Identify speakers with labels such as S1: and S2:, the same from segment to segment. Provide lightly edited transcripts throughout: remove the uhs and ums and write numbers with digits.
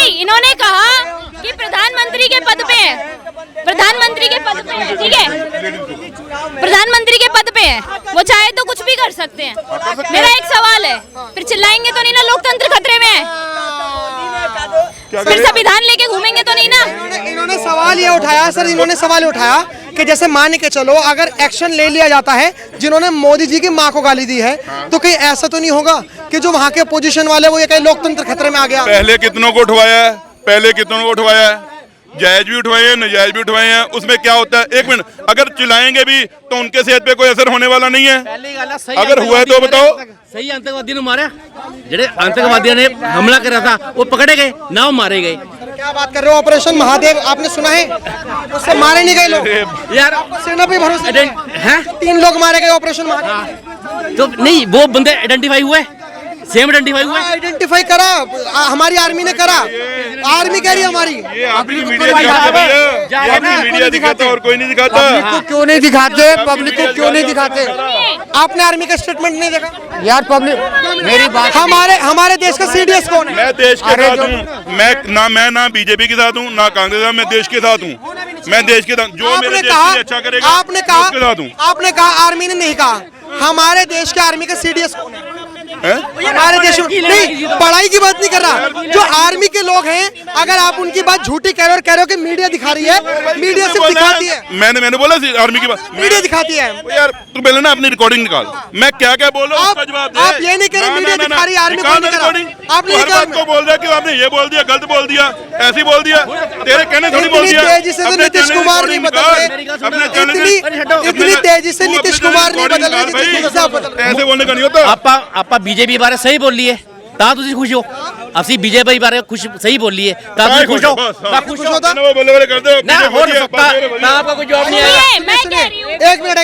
S1: नहीं, इन्होंने कहा कि प्रधानमंत्री के पद पे है, प्रधानमंत्री के पद पे है, ठीक है, प्रधानमंत्री के पद पे है, वो चाहे तो कुछ भी कर सकते हैं। मेरा एक सवाल है, फिर चिल्लाएंगे तो नहीं ना लोकतंत्र खतरे में है? फिर संविधान लेके घूमेंगे तो नहीं ना?
S2: इन्होंने सवाल ये उठाया सर, इन्होंने सवाल उठाया कि जैसे मान के चलो अगर एक्शन ले लिया जाता है जिन्होंने मोदी जी की मां को गाली दी है, तो कहीं ऐसा तो नहीं होगा कि जो वहाँ के पोजीशन वाले वो ये कहीं लोकतंत्र खतरे में आ गया?
S3: पहले कितनों को उठवाया है, पहले कितनों को उठवाया है, जायज भी उठवाए हैं, नाजायज भी उठवाए हैं। उसमें क्या होता है, एक मिनट, अगर चिल्लाएंगे भी तो उनके सेहत पे कोई असर होने वाला नहीं है। अगर हुआ है तो बताओ।
S4: सही आतंकवादी ने मारा, जेडे आतंकवादियों ने हमला करा था वो पकड़े गए ना, वो मारे गए।
S2: क्या बात कर रहे हो? ऑपरेशन महादेव आपने सुना है? उससे मारे नहीं गए लोग
S4: यार,
S2: सेना पे भरोसा
S4: हैं?
S2: 3 लोग मारे गए ऑपरेशन महादेव।
S4: तो नहीं, वो बंदे आइडेंटिफाई हुए, सेम आइडेंटिफाई हुए,
S2: आइडेंटिफाई करा, हमारी आर्मी ने करा, आर्मी कह रही है हमारी।
S3: ये आपकी मीडिया दिखाता भैया, ये आपकी मीडिया दिखाता और कोई नहीं दिखाता।
S2: पब्लिक को क्यों नहीं दिखाते? पब्लिक को क्यों नहीं दिखाते? आपने आर्मी का स्टेटमेंट नहीं देखा यार? पब्लिक मेरी बात, हमारे देश का सीडीएस कौन है?
S3: मैं देश के साथ हूँ, मैं ना बीजेपी के साथ हूँ ना कांग्रेस, मैं देश के साथ हूँ, मैं देश के साथ, जो मेरे देश के लिए अच्छा करेगा
S2: आपने कहा आर्मी ने नहीं कहा, हमारे देश के आर्मी का सीडीएस कौन है? हमारे देश में नहीं, पढ़ाई की बात नहीं कर रहा, जो आर्मी के लोग हैं, अगर आप उनकी बात झूठी कह रहे हो कि मीडिया दिखा रही है, मीडिया सिर्फ दिखाती है।
S3: मैंने बोला आर्मी की बात
S2: मीडिया दिखाती है।
S3: यार तू पहले ना अपनी रिकॉर्डिंग निकाल, मैं क्या क्या बोल रहा हूँ उसका जवाब दे।
S2: आप ये नहीं कह रहे मीडिया दिखा रही है, आर्मी को नहीं करा। आपने
S3: हर बात को बोल रहा कि आपने ये बोल दिया, गलत बोल दिया, ऐसे बोल दिया, तेरे कहने थोड़ी बोल दिया।
S2: तेजी से नीतीश कुमार नहीं बदल रहे, इतनी तेजी से नीतीश कुमार नहीं बदल रहे,
S3: ऐसे बोलने का नहीं होता।
S4: आपा बीजेपी बारे सही बोल लिए ता तुझे खुश हो, ਅਸੀਂ बीजेपी बारे खुश सही बोल लिए ता तुझे खुश हो, ता खुश हो
S3: ना वो बोले कर दो
S4: ना हो नहीं सकता ना, आपका कोई जवाब नहीं आएगा।
S1: मैं कह रही हूँ,
S2: एक मिनट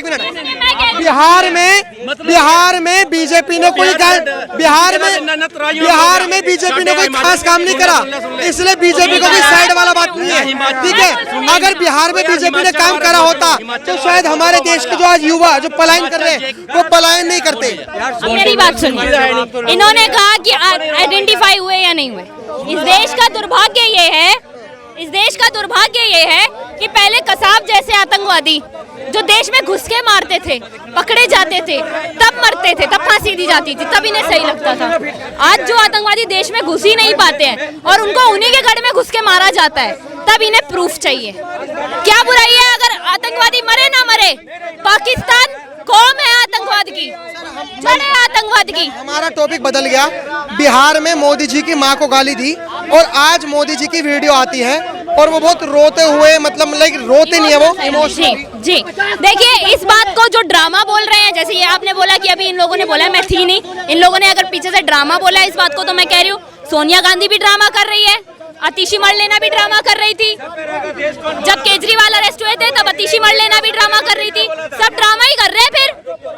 S2: बिहार में बीजेपी ने कोई बिहार में बीजेपी ने कोई खास काम नहीं करा, इसलिए बीजेपी को कोई साइड वाला बात नहीं है, ठीक है? अगर बिहार में बीजेपी ने काम करा होता तो शायद हमारे देश के जो आज युवा जो पलायन कर रहे हैं वो पलायन नहीं करते।
S1: मेरी बात सुनिए, इन्होंने कहा कि आइडेंटिफाई हुए या नहीं हुए। इस देश का दुर्भाग्य ये है कि पहले कसाब जैसे आतंकवादी जो देश में घुस के मारते थे, पकड़े जाते थे, तब मरते थे, तब फांसी दी जाती थी, तब इन्हें सही लगता था। आज जो आतंकवादी देश में घुस ही नहीं पाते हैं और उनको उन्हीं के गढ़ में घुस के मारा जाता है, तब इन्हें प्रूफ चाहिए। क्या बुराई है अगर आतंकवादी मरे ना मरे? पाकिस्तान कौम है आतंकवाद की, जड़ है आतंकवाद की।
S2: हमारा टॉपिक बदल गया, बिहार में मोदी जी की मां को गाली दी और आज मोदी जी की वीडियो आती है और वो बहुत रोते हुए, मतलब लाइक रोते नहीं है वो, इमोशनल।
S1: जी देखिए, इस बात को जो ड्रामा बोल रहे हैं, जैसे ये आपने बोला कि अभी इन लोगों ने बोला, मैं थी नहीं, इन लोगों ने अगर पीछे से ड्रामा बोला है इस बात को, तो मैं कह रही हूँ सोनिया गांधी भी ड्रामा कर रही है, अतिशी मरलेना भी ड्रामा कर रही थी, जब केजरीवाल अरेस्ट हुए थे तब अतिशी मरलेना भी ड्रामा कर रही थी, सब ड्रामा ही कर रहे हैं। फिर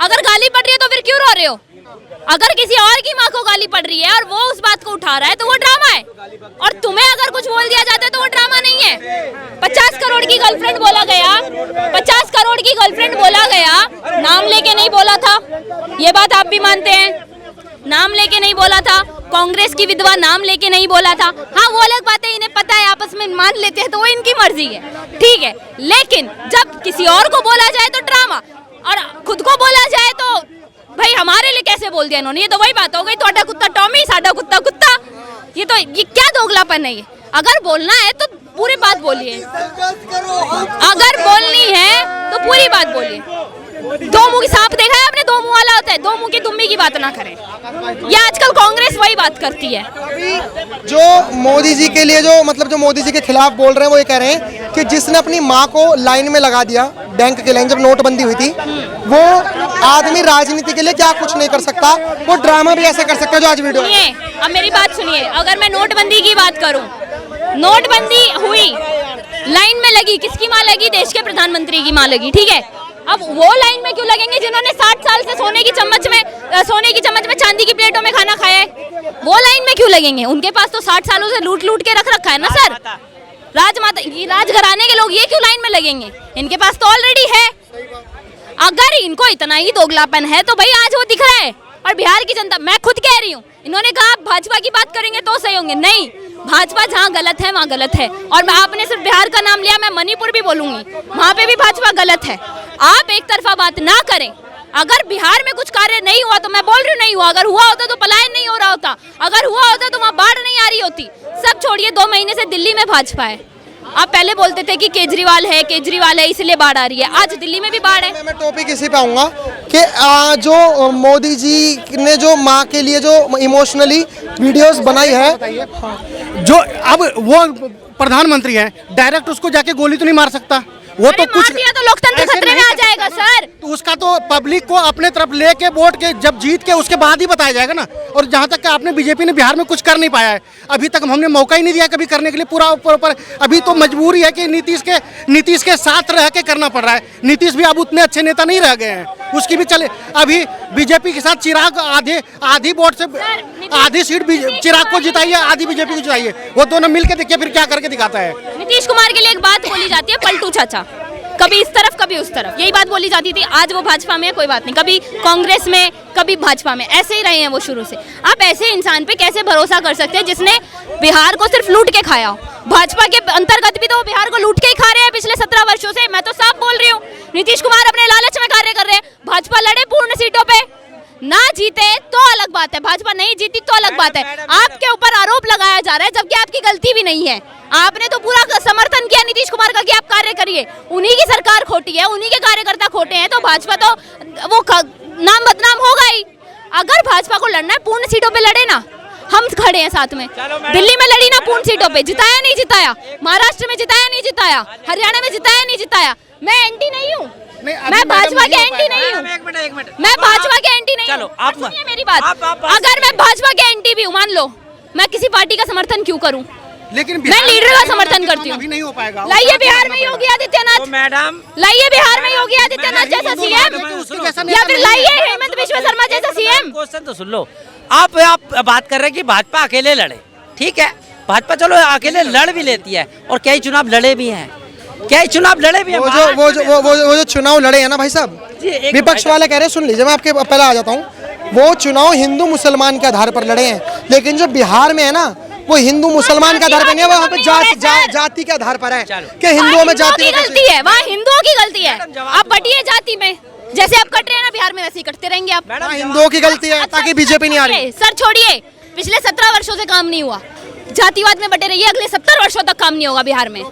S1: अगर गाली पड़ रही है तो फिर क्यों रो रहे हो? अगर किसी और की माँ को गाली पड़ रही है और वो उस बात को उठा रहा है तो वो ड्रामा है, और तुम्हें अगर कुछ बोल दिया जाता है तो वो ड्रामा नहीं है। 50 करोड़ की गर्लफ्रेंड बोला गया, 50 करोड़ की गर्लफ्रेंड बोला गया, नाम लेके नहीं बोला था, ये बात आप भी मानते हैं, नाम लेके नहीं बोला था, कांग्रेस की विधवा नाम लेके नहीं बोला था। हाँ, वो अलग बात है, इन्हें पता है, आपस में मान लेते हैं तो वो इनकी मर्जी है, ठीक है। लेकिन जब किसी और को बोला जाए तो ड्रामा, और खुद को बोला जाए तो भाई हमारे लिए कैसे बोल दिया इन्होंने? ये तो वही बात हो गई, तोड़ा कुत्ता टॉमी, साडा कुत्ता कुत्ता। ये क्या दोगलापन है ये? अगर बोलना है तो पूरी बात बोलिए, अगर बोलनी है तो पूरी बात बोलिए। दो मुंह की सांप देखा है आपने? दो मुंह वाला होता है, दो मुंह की दुम्मी की बात ना करें। ये आजकल कांग्रेस वही बात करती है।
S2: जो मोदी जी के लिए जो मोदी जी के खिलाफ बोल रहे हैं वो ये कह रहे हैं कि जिसने अपनी माँ को लाइन में लगा दिया, बैंक की लाइन, जब नोटबंदी हुई थी, वो आदमी राजनीति के लिए क्या कुछ नहीं कर सकता, वो ड्रामा भी ऐसे कर सकता है जो आज वीडियो।
S1: अब मेरी बात सुनिए, अगर मैं नोटबंदी की बात करूं, नोटबंदी हुई, लाइन में लगी, किसकी माँ लगी? देश के प्रधानमंत्री की माँ लगी, ठीक है। अब वो लाइन में क्यों लगेंगे जिन्होंने 60 साल से सोने की चम्मच में चांदी की प्लेटों में खाना खाया है? वो लाइन में क्यों लगेंगे? उनके पास तो 60 सालों से लूट के रख रखा है ना सर, राजघराने के लोग, ये क्यों लाइन में लगेंगे? इनके पास तो ऑलरेडी है। अगर इनको इतना ही दोगलापन है तो भाई आज वो दिख रहा है। और बिहार की जनता, मैं खुद कह रही हूँ, इन्होंने कहा भाजपा की बात करेंगे तो सही होंगे, नहीं, भाजपा जहाँ गलत है वहाँ गलत है। और आपने सिर्फ बिहार का नाम लिया, मैं मणिपुर भी बोलूंगी, वहाँ पे भी भाजपा गलत है। आप एक तरफा बात ना करें। अगर बिहार में कुछ कार्य नहीं हुआ तो मैं बोल रही हूँ नहीं हुआ, अगर हुआ होता तो पलायन नहीं हो रहा होता, अगर हुआ होता तो वहाँ बाढ़ नहीं आ रही होती। सब छोड़िए, 2 महीने से दिल्ली में भाजपा है। आप पहले बोलते थे कि केजरीवाल है इसलिए बाढ़ आ रही है, आज दिल्ली में भी बाढ़ है।
S2: मैं टॉपिक इसी पे आऊंगा कि जो मोदी जी ने जो माँ के लिए जो इमोशनली वीडियोस बनाई है,
S5: जो अब वो प्रधानमंत्री है, डायरेक्ट उसको जाके गोली तो नहीं मार सकता, वो तो कुछ
S1: दिया तो लोकतंत्र
S5: ऐसे
S1: खतरे में
S5: नहीं
S1: आ जाएगा सर।
S5: तो उसका तो पब्लिक को अपने तरफ लेके वोट के जब जीत के उसके बाद ही बताया जाएगा ना। और जहाँ तक कि आपने बीजेपी ने बिहार में कुछ कर नहीं पाया है, अभी तक हमने मौका ही नहीं दिया कभी करने के लिए। पूरा ऊपर अभी तो मजबूरी है कि नीतीश के साथ रह के करना पड़ रहा है। नीतीश भी अब उतने अच्छे नेता नहीं रह गए हैं, उसकी भी चले। अभी बीजेपी के साथ चिराग आधी वोट से आधी सीट चिराग को जिताइए, आधी बीजेपी को जिताइए, वो दोनों मिलकर देखिए फिर क्या करके दिखाता है।
S1: नीतीश कुमार के लिए एक बात बोली जाती है, पलटू चाचा, कभी इस तरफ कभी उस तरफ, यही बात बोली जाती थी। आज वो भाजपा में है, कोई बात नहीं, कभी कांग्रेस में कभी भाजपा में, ऐसे ही रहे हैं वो शुरू से। आप ऐसे इंसान पे कैसे भरोसा कर सकते हैं जिसने बिहार को सिर्फ लूट के खाया हो? भाजपा के अंतर्गत भी तो वो बिहार को लूट के ही खा रहे हैं पिछले 17 वर्षों से। मैं तो साफ बोल रही हूँ, नीतीश कुमार अपने लालच में कार्य कर रहे हैं। भाजपा लड़े पूर्ण सीटों पे, ना जीते तो अलग बात है, भाजपा नहीं जीती तो अलग बात है। आपके ऊपर आरोप लगाया जा रहा है जबकि आपकी गलती भी नहीं है। आपने तो पूरा समर्थन किया नीतीश कुमार का कि आप कार्य करिए, उन्हीं की सरकार खोटी है, उन्हीं के कार्यकर्ता खोटे हैं, तो भाजपा तो वो नाम बदनाम होगा ही। अगर भाजपा को लड़ना है पूर्ण सीटों पे लड़े ना, हम खड़े हैं साथ में। दिल्ली में लड़ी ना पूर्ण सीटों पे, जिताया नहीं जिताया, महाराष्ट्र में जिताया नहीं जिताया, हरियाणा में जिताया नहीं जिताया। मैं एंटी नहीं हूँ, मैं भाजपा के एंटी नहीं हूँ, मैं भाजपा के एंटी नहीं हूँ। आप सुनिए मेरी बात, अगर मैं भाजपा के एंटी भी हूँ, मान लो, मैं किसी पार्टी का समर्थन क्यों करूँ?
S5: लेकिन
S1: मैं लीडर का समर्थन करती हूँ।
S5: नहीं हो पाएगा।
S1: लाइए बिहार में योगी आदित्यनाथ,
S6: मैडम
S1: लाइए बिहार में योगी आदित्यनाथ जैसा सीएम, या फिर लाइए हेमंत विश्व शर्मा जैसा सीएम।
S6: क्वेश्चन तो सुन लो। आप बात कर रहे हैं कि भाजपा अकेले लड़े, ठीक है, भाजपा चलो अकेले लड़ भी लेती है और कई चुनाव लड़े भी हैं, कई चुनाव लड़े भी हैं।
S2: वो जो चुनाव लड़े हैं ना भाई साहब, विपक्ष वाले कह रहे हैं, सुन लीजिए, मैं आपके पहले आ जाता हूँ, वो चुनाव हिंदू मुसलमान के आधार पर लड़े हैं। लेकिन जो बिहार में है ना, वो हिंदू मुसलमान के आधार पर नहीं है, वहाँ पे जाति के आधार पर है कि हिंदुओं में जाति
S1: की गलती है, वहाँ हिंदुओं की गलती है। आप बटिए जाति में, जैसे आप कट रहे हैं ना बिहार में, वैसे ही कटते रहेंगे आप।
S2: हिंदुओं की गलती है ताकि बीजेपी नहीं आ रही।
S1: सर छोड़िए, पिछले 17 वर्षों से काम नहीं हुआ, जातिवाद में बटे रहिए, अगले 70 वर्षों तक काम नहीं होगा बिहार में।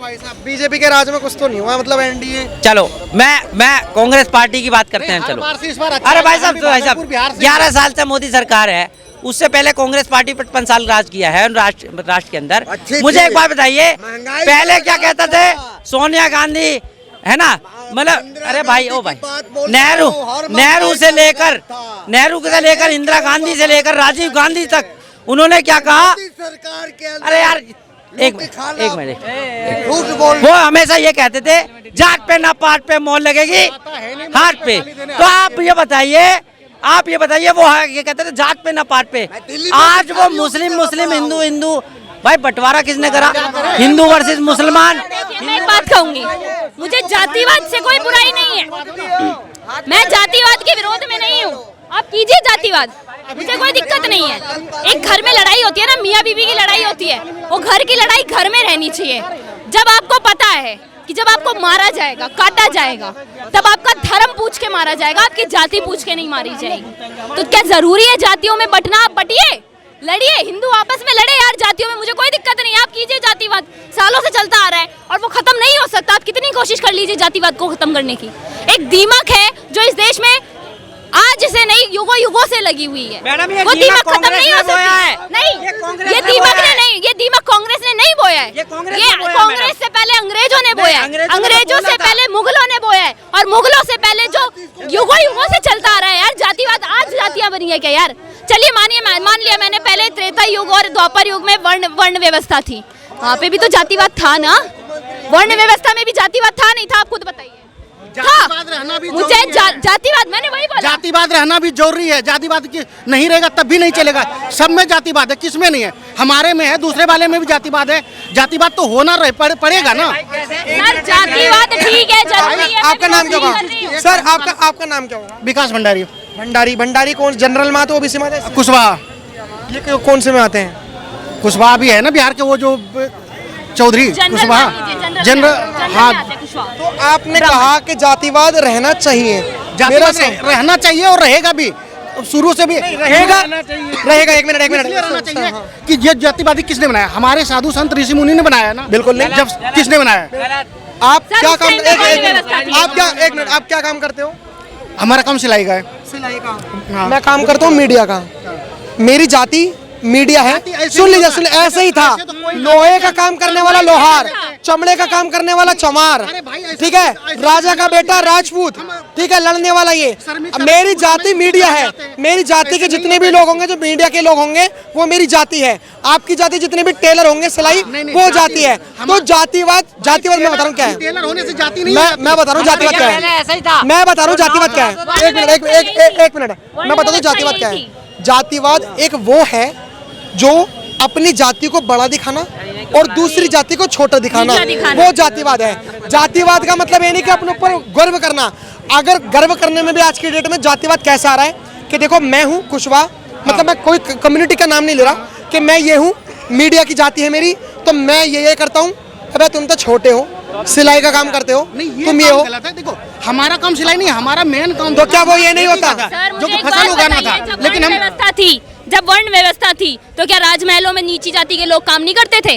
S2: बीजेपी के राज में कुछ तो नहीं हुआ, मतलब एनडीए।
S6: चलो मैं कांग्रेस पार्टी की बात करते हैं। चलो अरे भाई साहब 11 साल से मोदी सरकार है, उससे पहले कांग्रेस पार्टी 55 साल राज किया है राष्ट्र के अंदर। मुझे एक बात बताइए, पहले क्या कहते थे सोनिया गांधी, है ना, मतलब अरे भाई ओ भाई, नेहरू से लेकर इंदिरा गांधी से लेकर राजीव गांधी तक उन्होंने क्या कहा? अरे यार एक मिनट, वो हमेशा ये कहते थे जाट पे ना पाट पे मोहर लगेगी हाथ पे। तो आप ये बताइए वो ये कहते थे जाट पे ना पाट पे, आज वो मुस्लिम हिंदू भाई बंटवारा किसने करा? हिंदू वर्सेस मुसलमान।
S1: मैं एक बात कहूंगी, मुझे जातिवाद से कोई बुराई नहीं है, मैं जातिवाद के विरोध में नहीं हूँ, आप कीजिए जातिवाद, मुझे कोई दिक्कत नहीं है। एक घर में लड़ाई होती है ना, मियाँ बीवी की लड़ाई होती है, वो घर की लड़ाई घर में रहनी चाहिए। जब आपको पता है कि जब आपको मारा जाएगा, काटा जाएगा, तब आपका धर्म पूछ के मारा जाएगा, आपकी जाति पूछ के नहीं मारी जाएगी। तो क्या जरूरी है जातियों में बंटना? आप बटिए, लड़िए, हिंदू आपस में लड़े यार, जातियों में मुझे कोई दिक्कत नहीं है। आप कीजिए जातिवाद, सालों से चलता आ रहा है और वो खत्म नहीं हो सकता। आप कितनी कोशिश कर लीजिए जातिवाद को खत्म करने की। एक दीमक है जो इस देश में आज से नहीं युगों से लगी हुई है, वो दीमक खत्म नहीं हो सकती। नहीं, ये दीमक ने नहीं, ये दीमक कांग्रेस ने नहीं बोया है, ये कांग्रेस से पहले अंग्रेजों ने बोया है, अंग्रेजों से पहले मुगलों ने बोया है, और मुगलों से पहले जो युगों से चलता आ रहा है यार जातिवाद। आज जातियां बनी है क्या यार? चलिए मान लिया मैंने, पहले त्रेता युग और द्वापर युग में वर्ण व्यवस्था थी, वहाँ पे भी तो जातिवाद था ना, वर्ण व्यवस्था में भी जातिवाद था नहीं था? आप खुद बताइए।
S5: जातिवाद रहना भी
S1: मुझे जातिवाद, मैंने वही बोला,
S5: जातिवाद रहना भी जरूरी है। जातिवाद की नहीं रहेगा तब भी नहीं चलेगा। सब में जातिवाद है, किसमें नहीं है? हमारे में है, दूसरे वाले में भी जातिवाद है। जातिवाद तो होना पड़ेगा ना
S1: सर। जातिवाद ठीक है, जरूरी है।
S2: आपका नाम क्या होगा सर? आपका नाम क्या होगा?
S5: विकास भंडारी।
S2: भंडारी कौन? जनरल में आते हो, ओबीसी में आते हैं?
S5: कुशवाहा।
S2: ये कौन से में आते हैं?
S5: कुशवाहा भी है ना बिहार के, वो जो चौधरी कुशवाहा जनरल। हाँ,
S2: तो आपने कहा कि जातिवाद रहना चाहिए,
S5: जातिवाद रहना चाहिए और रहेगा भी, शुरू से भी
S2: रहेगा। एक मिनट
S5: रहना चाहिए कि ये जातिवादी किसने बनाया? हमारे साधु संत ऋषि मुनि ने बनाया ना?
S2: बिल्कुल नहीं।
S5: जब किसने बनाया?
S2: आप
S1: सर,
S2: क्या
S1: उस
S2: काम,
S1: टाइम पे कोई व्यवस्था थी?
S2: आप क्या काम करते हो?
S5: हमारा काम सिलाई का है।
S2: सिलाई का। मैं काम करता हूँ मीडिया का। मेरी जाति मीडिया है। सुन लीजिए, ऐसे ही था। लोहे का काम करने वाला लोहार, चमड़े का काम करने वाला चमार, ठीक है, राजा का बेटा राजपूत, ठीक है, लड़ने वाला ये। मेरी जाति मीडिया है। मेरी जाति के जितने भी लोग होंगे, जो मीडिया के लोग होंगे, वो मेरी जाति है। आपकी जाति जितने भी टेलर होंगे सिलाई, वो जाति है। तो जातिवाद मैं बता रहा हूँ क्या है।
S5: टेलर होने से जाति नहीं,
S2: मैं बता रहा हूँ जातिवाद क्या है। मैं बता रहा हूँ जातिवाद क्या है। एक मिनट मैं बता दूँ जातिवाद क्या है। जातिवाद एक वो है जो अपनी जाति को बड़ा दिखाना और दूसरी जाति को छोटा दिखाना, वो जातिवाद है। जातिवाद का मतलब ये नहीं कि अपने ऊपर गर्व करना। अगर गर्व करने में भी आज की डेट में जातिवाद कैसा आ रहा है कि देखो मैं हूँ कुशवाहा, मतलब मैं कोई कम्युनिटी का नाम नहीं ले रहा, कि मैं ये हूँ, मीडिया की जाति है मेरी, तो मैं ये करता हूँ। अबे तुम तो छोटे हो, सिलाई का काम करते हो, तुम ये हो।
S5: गलत है। देखो हमारा काम सिलाई नहीं, हमारा मेन काम
S2: तो क्या वो ये नहीं होता?
S1: सर,
S5: जो
S1: मुझे एक
S5: फसल
S1: बात
S5: उगाना
S1: बताइए,
S5: था,
S1: जब
S5: लेकिन
S1: वर्ण
S5: हम
S1: व्यवस्था थी, जब वर्ण व्यवस्था थी, तो क्या राजमहलों में नीची जाति के लोग काम नहीं करते थे?